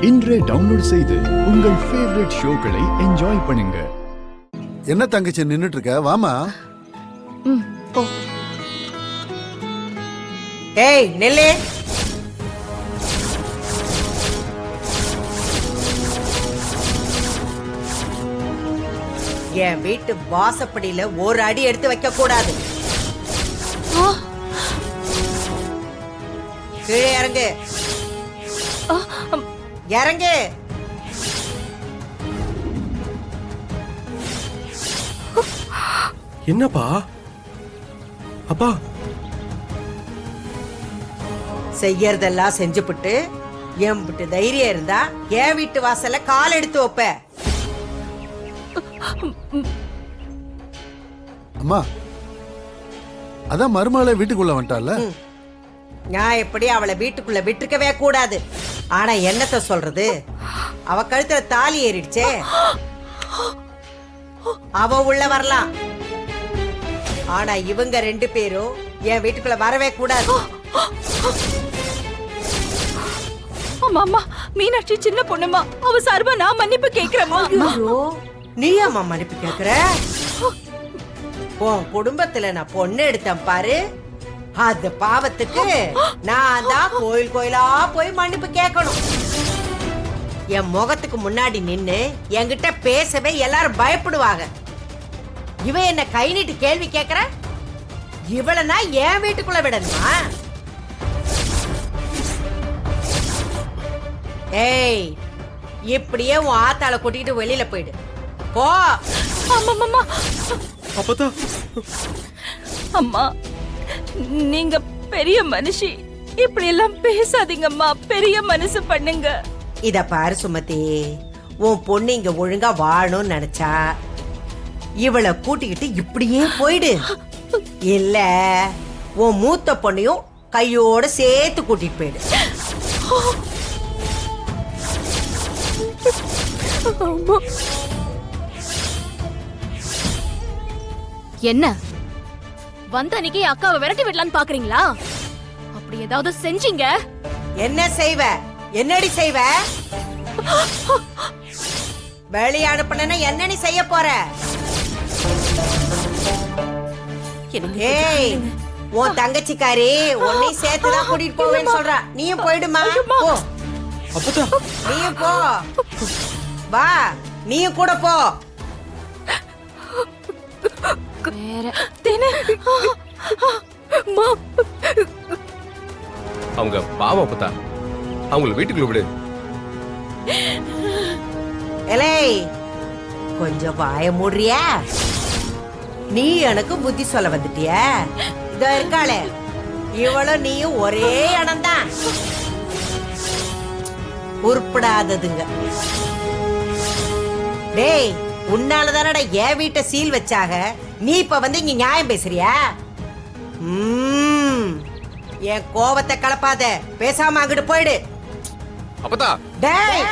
இன்றே டவுன்லோட் செய்து உங்கள் ஃபேவரட் ஷோக்களை என்ஜாய் பண்ணுங்க. என்ன தங்கச்சி நின்னுட்டு இருக்க? வாமா. போ. ஏய் நெல்லு. என் வீட்டு வாசப்படியில ஒரு அடி எடுத்து வைக்க கூடாது. கீழே இறங்கு. இறங்கு. என்னப்பா? அப்பா செய்யறதெல்லாம் செஞ்சுபிட்டு எம்பிட்டு தைரியம் இருந்தா என் வீட்டு வாசல்ல கால் எடுத்து வைப்ப. அம்மா, அதான் மருமகளை வீட்டுக்குள்ள வந்துட்டால. நான் எப்படி அவளை வீட்டுக்குள்ள விட்டுருக்கவே கூடாது. ஆனா என்னத்த சொல்றது, அவ கழுத்துல தாலி ஏறிடுச்சே. அவ உள்ள வரலாம், ஆனா இவங்க ரெண்டு பேரும் என் வீட்டுக்குள்ள வரவே கூடாது. அம்மா, மீனாட்சி சின்ன பொண்ணுமா, அவ சார்பா நான் மன்னிப்பு கேக்குறேம்மா. நீ அம்மா மன்னிப்பு கேக்குற? உன் குடும்பத்துல நான் பொண்ணு எடுத்தேன் பாரு, அது பாவத்துக்கு நான் தான் கோயில் கோயிலா போய் மன்னிப்பு கேட்கணும். என் முகத்துக்கு முன்னாடி நின்னு என்கிட்ட பேசவே எல்லாரும் பயப்படுவாங்க. இவ என்ன கை நீட்டு கேள்வி கேக்குற? இவளை நான் என் வீட்டுக்குள்ள விடணுமா? ஏய், இப்படியே உன் ஆத்தாள கூட்டிட்டு வெளியில போயிடு. போ. அம்மா, அப்பதா. அம்மா, நீங்க பெரிய மனுஷி, இப்படி எல்லாம் பேசாதீங்கம்மா. பெரிய மனசு பண்ணுங்க. இத பாரு சுமதி, உன் பொண்ணு இங்க ஒழுங்கா வாழணும்னு நினைச்சா இவளை கூட்டிக்கிட்டு இப்படியே போயிடு. இல்ல உன் மூத்த பொண்ணையும் கையோட சேர்த்து கூட்டிட்டு போயிடு. என்ன வந்த அன்னைக்கு அக்காவை விரட்டி விடலான்னு பாக்குறீங்களா? அப்படி ஏதாவது செஞ்சீங்க? என்ன செய்வ? என்னடி செய்வ? வெளிய என்ன நீ செய்ய போற? ஏய், உன் தங்கச்சிக்காரி உன்னையும் சேர்த்துதான் கூட்டிட்டு போவேன்னு சொல்றா. நீயும் போயிடுமா? போ. அப்பதா. நீயும் போ. வா, நீயும் கூட போ. அவங்க பாவம் அப்பதா, அவங்கள வீட்டுக்குள்ள விடு. எலே, கொஞ்சம் வாய மூடுறியா? நீ எனக்கு புத்தி சொல்ல வந்துட்டிய. இதோ இருக்காளே, இவளும் நீயும் ஒரே இடம் தான். உருப்படாததுங்க. டேய், உன்னாலதானடா என் வீட்டை சீல் வச்சாக. நீ இப்ப வந்து இங்க நியாயம் பேசுறியா? என் கோபத்தை கலப்பாத. பேசாம அங்கிட்டு போயிடு. அப்பதா. டேய்,